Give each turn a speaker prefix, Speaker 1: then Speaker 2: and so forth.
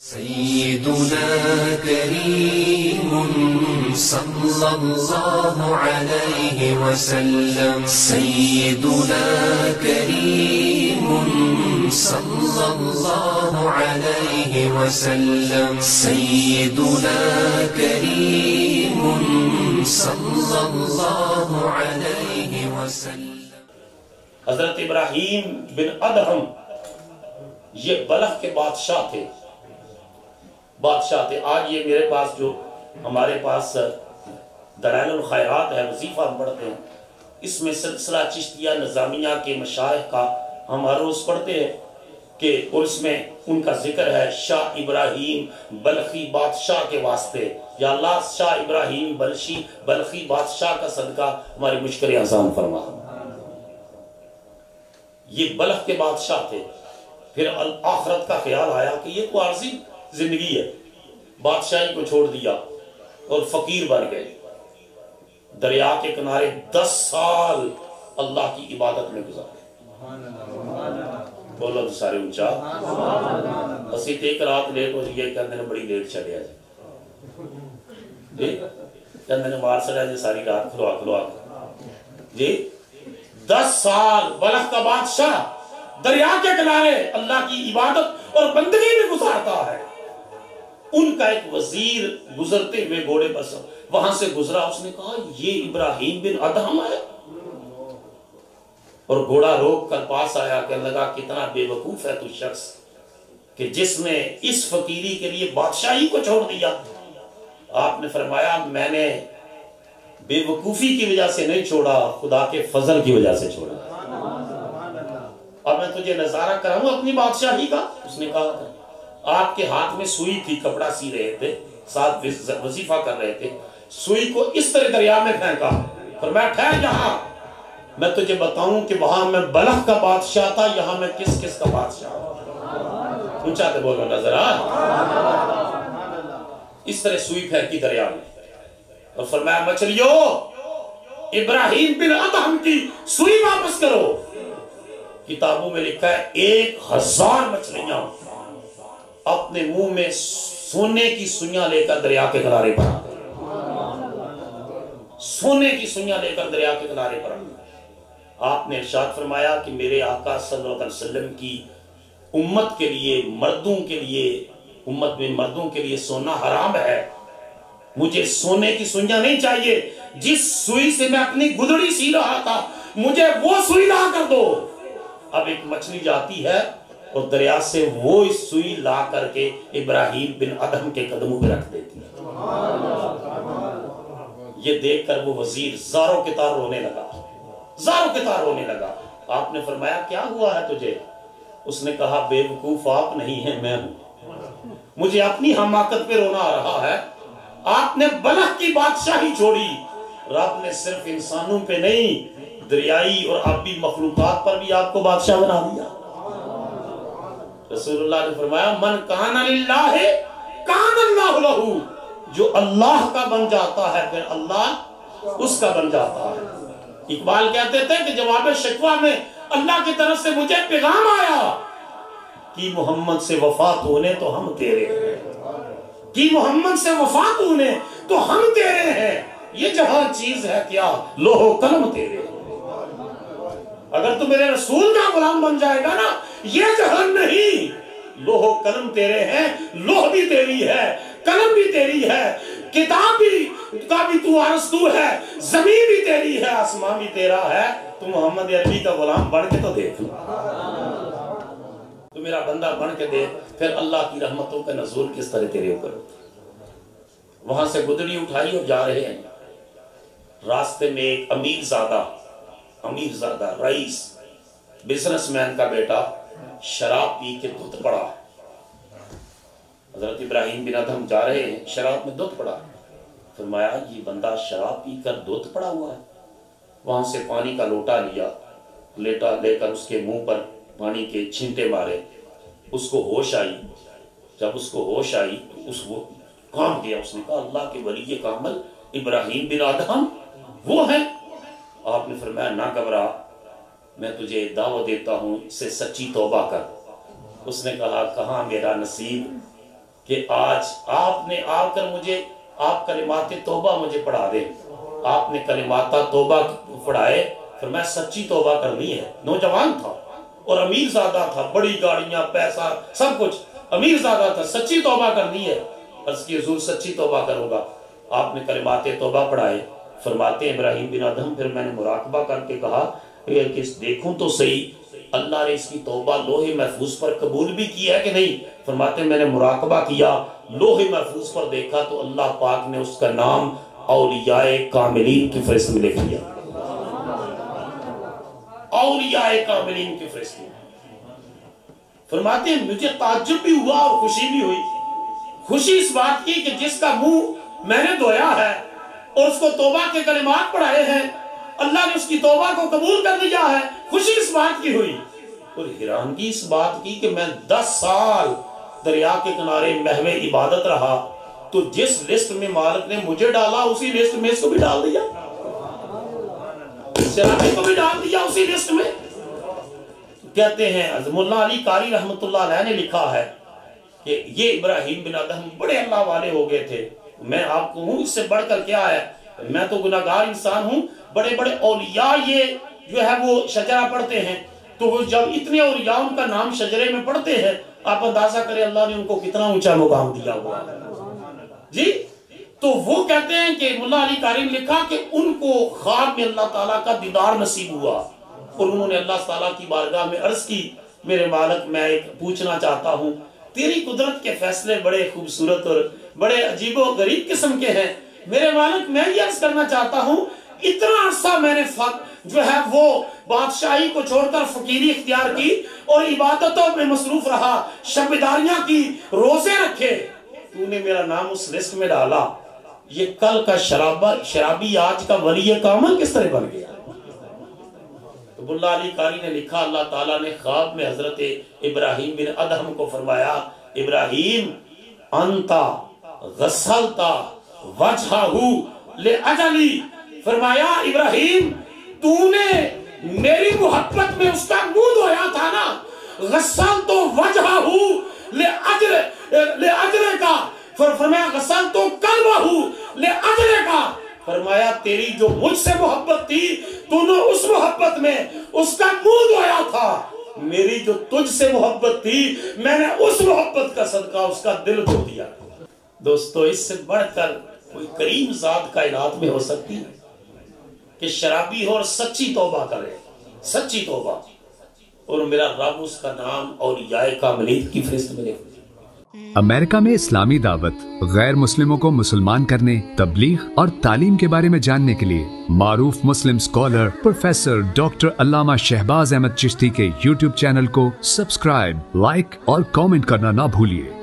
Speaker 1: سيدنا كريم صلى الله عليه وسلم سيدنا كريم صلى الله عليه وسلم سيدنا كريم صلى الله عليه وسلم
Speaker 2: حضرت ابراہیم بن ادہم یہ بلخ کے بادشاہ تھے آج یہ میرے پاس جو ہمارے پاس دلائل الخیرات ہے وظیفہ ہم پڑھتے ہیں، اس میں سلسلہ چشتیہ نظامیہ کے مشائخ کا ہم ہر روز پڑھتے ہیں کہ اور اس میں ان کا ذکر ہے شاہ ابراہیم بلخی بادشاہ کے واسطے، یا اللہ شاہ ابراہیم بلخی بادشاہ کا صدقہ ہماری مشکلیں آسان فرما۔ یہ بلخ کے بادشاہ تھے، پھر آخرت کا خیال آیا کہ یہ تو عارضی زندگی ہے، بادشاہی کو چھوڑ دیا اور فقیر بن گئے، دریا کے کنارے 10 سال اللہ کی عبادت میں گزارے۔ بولو تو سارے اونچا، اسی ایک رات لیٹ ہو جائے کہ اندر بڑی لیٹ چلے جی اندر مار سڑا جی ساری رات کھلوا جی 10 سال بلخ کا بادشاہ دریا کے کنارے اللہ کی عبادت اور بندگی میں گزارتا ہے۔ ان کا ایک وزیر گزرتے ہوئے گھوڑے پر وہاں سے گزرا، اس نے کہا یہ ابراہیم بن ادہم ہے، اور گھوڑا روک کر پاس آیا، کہنے لگا کتنا بے وقوف ہے تو شخص کہ جس نے اس فقیری کے لیے بادشاہی کو چھوڑ دیا۔ آپ نے فرمایا میں نے بے وقوفی کی وجہ سے نہیں چھوڑا، خدا کے فضل کی وجہ سے چھوڑا۔ اب میں تجھے نظارہ کراؤں اپنی بادشاہی کا؟ اس نے کہا آپ کے ہاتھ میں سوئی تھی، کپڑا سی رہے تھے، ساتھ وظیفہ کر رہے تھے، سوئی کو اس طرح دریا میں پھینکا، فرمایا ٹھہر یہاں میں تجھے بتاؤں کہ وہاں میں بلخ کا بادشاہ تھا، یہاں میں کس کس کا بادشاہ ہوں۔ اونچا تے بولو نظر آ، اس طرح سوئی پھینکی دریا میں اور فرمایا مچھلیوں ابراہیم بن ادہم کی سوئی واپس کرو۔ کتابوں میں لکھا ہے 1000 مچھلیاں اپنے منہ میں سونے کی سوئیاں لے کر دریا کے کنارے پر آ گئے، سونے کی سوئیاں لے کر دریا کے کنارے پر آ گئے۔ آپ نے ارشاد فرمایا کہ میرے آقا صلی اللہ علیہ وسلم کی امت کے لیے امت میں مردوں کے لیے سونا حرام ہے، مجھے سونے کی سوئیاں نہیں چاہیے، جس سوئی سے میں اپنی گدڑی سی رہا تھا مجھے وہ سوئی لا کر دو۔ اب ایک مچھلی جاتی ہے اور دریا سے وہ اس سوئی لا کر کے ابراہیم بن ادہم کے قدموں پہ رکھ دیتی ہے۔ یہ دیکھ کر وہ وزیر زاروں کے تار رونے لگا۔ آپ نے فرمایا کیا ہوا ہے تجھے؟ اس نے کہا بے وقوف آپ نہیں ہیں، میں ہوں، مجھے اپنی حماقت پہ رونا آ رہا ہے۔ آپ نے بلخ کی بادشاہی چھوڑی، رب نے صرف انسانوں پہ نہیں دریائی اور آبی مخلوقات پر بھی آپ کو بادشاہ بنا دیا۔ رسول اللہ نے فرمایا من کان للہ کان اللہ لہو، جو اللہ کا بن جاتا ہے پھر اللہ اس کا بن جاتا ہے۔ اقبال کہتے تھے کہ جواب شکوہ میں اللہ کی طرف سے مجھے پیغام آیا کہ محمد سے وفات ہونے تو ہم تیرے ہیں، کہ محمد سے وفات ہونے تو ہم تیرے ہیں، یہ جہاں چیز ہے کیا لوح و قلم تیرے ہیں۔ اگر تو میرے رسول کا غلام بن جائے گا نا یہ جہان نہیں، لوح و قلم تیرے ہیں، لوح بھی تیری ہے، قلم بھی تیری ہے، کتاب کا بھی تو وارث تو ہے، زمین بھی تیری ہے، آسمان بھی تیرا ہے، تو محمد عربی کا غلام بن کے تو دیکھ، تو میرا بندہ بن کے دیکھ، پھر اللہ کی رحمتوں کا نزول کس طرح تیرے اوپر۔ وہاں سے گدڑی اٹھائی اور جا رہے ہیں، راستے میں ایک امیر زادہ رئیس بزنس مین کا بیٹا شراب پی کے دھت پڑا۔ حضرت ابراہیم بن ادہم جا رہے ہیں، شراب میں دھت پڑا، فرمایا یہ بندہ شراب پی کر دھت پڑا ہوا ہے۔ وہاں سے پانی کا لوٹا لے کر اس کے منہ پر پانی کے چھینٹے مارے، اس کو ہوش آئی۔ جب اس کو ہوش آئی تو اس کو کام کیا، اس نے کہا اللہ کے ولی کامل ابراہیم بن ادہم وہ ہے۔ آپ نے فرمایا نہ گھبرا، میں تجھے دعوت دیتا ہوں، اس سے سچی توبہ کر۔ اس نے کہا کہاں میرا نصیب، کہ آج آپ نے آ کر مجھے آپ کلمات توبہ مجھے پڑھا دیں. آپ نے کلمات توبہ پڑھائے، پھر میں سچی توبہ کرنی ہے. نوجوان تھا اور امیر زادہ تھا، بڑی گاڑیاں، پیسہ، سب کچھ، امیر زادہ تھا، سچی توبہ کرنی ہے. عرض کی حضور سچی توبہ کروں گا. آپ نے کلمات توبہ پڑھائے. فرماتے ہیں ابراہیم بن ادہم پھر میں نے مراقبہ کر کے کہا کہ دیکھوں تو صحیح اللہ نے اس کی توبہ لوح محفوظ پر قبول بھی کی ہے کہ نہیں. فرماتے ہیں میں نے مراقبہ کیا، لوح محفوظ پر دیکھا تو اللہ پاک نے اس کا نام اولیاء کاملین کی فہرست میں لکھ دیا. اولیاء کاملین کی فہرست میں. فرماتے ہیں مجھے تعجب بھی ہوا اور خوشی بھی ہوئی. خوشی اس بات کی کہ جس کا منہ میں نے دھویا ہے اور اس کو توبہ کے کلمات پڑھائے ہیں، اللہ نے اس کی توبہ کو قبول کر لیا ہے. خوشی اس بات کی ہوئی اور حیرانگی اس بات کی کہ میں 10 سال دریا کے کنارے محو عبادت رہا تو جس لسٹ میں مالک نے مجھے ڈالا اسی لسٹ میں اس کو بھی ڈال دیا، شرابی کو بھی ڈال دیا اسی لسٹ میں. کہتے ہیں ملا علی قاری رحمت اللہ علیہ نے لکھا ہے کہ یہ ابراہیم بن ادہم بڑے اللہ والے ہو گئے تھے. میں آپ کو ہوں اس سے بڑھ کر کیا ہے، میں تو گناہگار انسان ہوں. بڑے بڑے اولیاء یہ جو ہے وہ شجرہ پڑھتے ہیں تو وہ جب اتنے اولیاء ان کا نام شجرے میں پڑھتے ہیں آپ اندازہ کریں اللہ نے ان کو کتنا اونچا مقام دیا ہوا جی. تو وہ کہتے ہیں کہ ملا علی قاری نے لکھا کہ ان کو خواب میں اللہ تعالیٰ کا دیدار نصیب ہوا اور انہوں نے اللہ تعالیٰ کی بارگاہ میں عرض کی میرے مالک میں ایک پوچھنا چاہتا ہوں، تیری قدرت کے فیصلے بڑے خوبصورت اور بڑے عجیب و غریب قسم کے ہیں. میرے مالک میں یہ عرض کرنا چاہتا ہوں اتنا عرصہ میں نے جو ہے وہ بادشاہی کو چھوڑ کر فقیری اختیار کی اور عبادتوں میں مصروف رہا، شبداریاں کی، روزے رکھے، تو نے میرا نام اس لسٹ میں ڈالا. یہ کل کا شرابی آج کا ولی کامل کس طرح بن گیا؟ تو اللہ علی قاری نے لکھا اللہ تعالیٰ نے خواب میں حضرت ابراہیم بن ادہم کو فرمایا ابراہیم انتا غسلتا وجہہ لأجلی. فرمایا ابراہیم تو نے میری محبت میں اس کا منہ دھویا تھا نا، غسلت وجہہ لأجر کا. فرمایا غسلت قلبہ لأجر کا. فرمایا تیری جو مجھ سے محبت تھی تو نے اس محبت میں اس کا منہ دھویا تھا، میری جو تجھ سے محبت تھی میں نے اس محبت کا صدقہ اس کا دل دھو دیا. دوستو اس سے بڑھ کر کوئی کریم ذات کائنات میں ہو سکتی ہے کہ شرابی ہو اور سچی توبہ کرے، سچی توبہ، اور میرا رب اس کا نام اولیاء کاملین کی فہرست میں لکھ دے.
Speaker 3: امریکہ میں اسلامی دعوت غیر مسلموں کو مسلمان کرنے، تبلیغ اور تعلیم کے بارے میں جاننے کے لیے معروف مسلم اسکالر پروفیسر ڈاکٹر علامہ شہباز احمد چشتی کے YouTube چینل کو سبسکرائب، لائک اور کامنٹ کرنا نہ بھولیے.